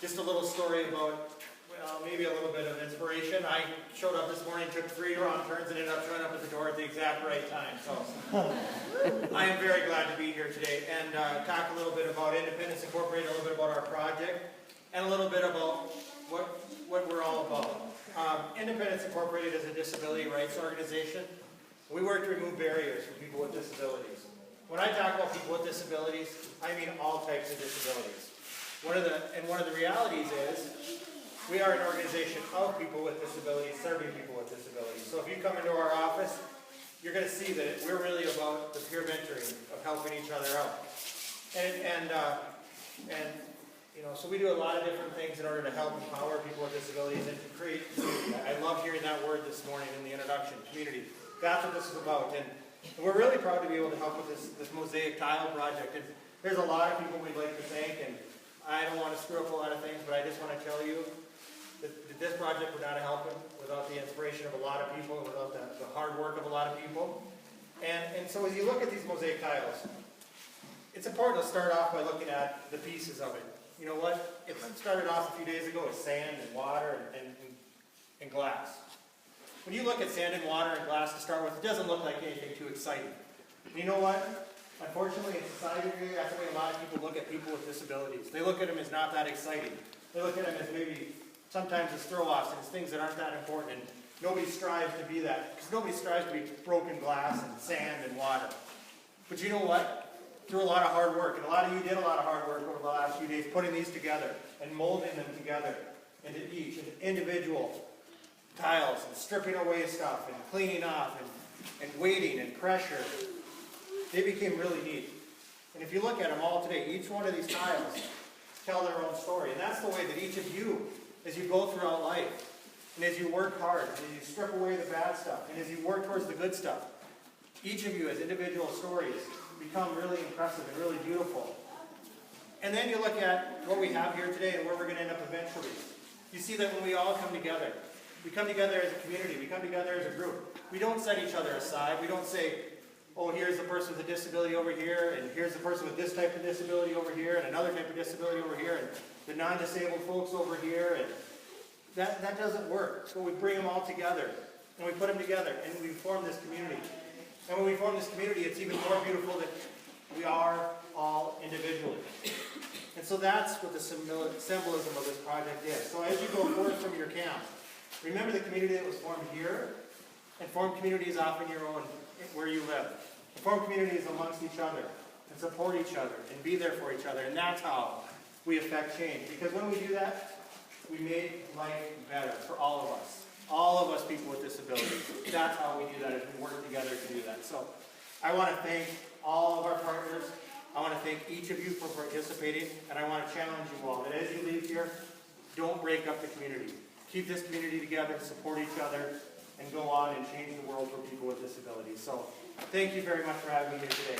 Just a little story about, well, maybe a little bit of inspiration. I showed up this morning, took 3 wrong turns, and ended up showing up at the door at the exact right time. So I am very glad to be here today and talk a little bit about Independence Incorporated, a little bit about our project, and a little bit about what we're all about. Independence Incorporated is a disability rights organization. We work to remove barriers for people with disabilities. When I talk about people with disabilities, I mean all types of disabilities. One of the realities is we are an organization of people with disabilities, serving people with disabilities. So if you come into our office, you're going to see that we're really about the peer mentoring of helping each other out. And you know, so we do a lot of different things in order to help empower people with disabilities and to create community. I love hearing that word this morning in the introduction, community. That's what this is about. And we're really proud to be able to help with this mosaic tile project. And there's a lot of people we'd like to thank, and I don't want to screw up a lot of things, but I just want to tell you that this project would not have happened without the inspiration of a lot of people, without the hard work of a lot of people. And so as you look at these mosaic tiles, it's important to start off by looking at the pieces of it. You know what? It started off a few days ago with sand and water and glass. When you look at sand and water and glass to start with, it doesn't look like anything too exciting. And you know what? Unfortunately, in society today, that's the way a lot of people look at people with disabilities. They look at them as not that exciting. They look at them as maybe sometimes as throw-offs and as things that aren't that important. And nobody strives to be that, because nobody strives to be broken glass and sand and water. But you know what? Through a lot of hard work, and a lot of you did a lot of hard work over the last few days, putting these together and molding them together into each individual tiles and stripping away stuff and cleaning off and weighting and pressure. They became really neat. And if you look at them all today, each one of these tiles tell their own story. And that's the way that each of you, as you go throughout life, and as you work hard, and as you strip away the bad stuff, and as you work towards the good stuff, each of you as individual stories become really impressive and really beautiful. And then you look at what we have here today and where we're going to end up eventually. You see that when we all come together, we come together as a community, we come together as a group. We don't set each other aside. We don't say, oh, here's the person with a disability over here, and here's the person with this type of disability over here, and another type of disability over here, and the non-disabled folks over here, and that doesn't work. So we bring them all together, and we put them together, and we form this community. And when we form this community, it's even more beautiful that we are all individually. And so that's what the symbolism of this project is. So as you go forward from your camp, remember the community that was formed here, and form communities off in your own, where you live. Form communities amongst each other, and support each other, and be there for each other. And that's how we affect change. Because when we do that, we make life better for all of us. All of us people with disabilities. That's how we do that, as we work together to do that. So I want to thank all of our partners. I want to thank each of you for participating. And I want to challenge you all that as you leave here, don't break up the community. Keep this community together, support each other, and go on and change the world for people with disabilities. So thank you very much for having me here today.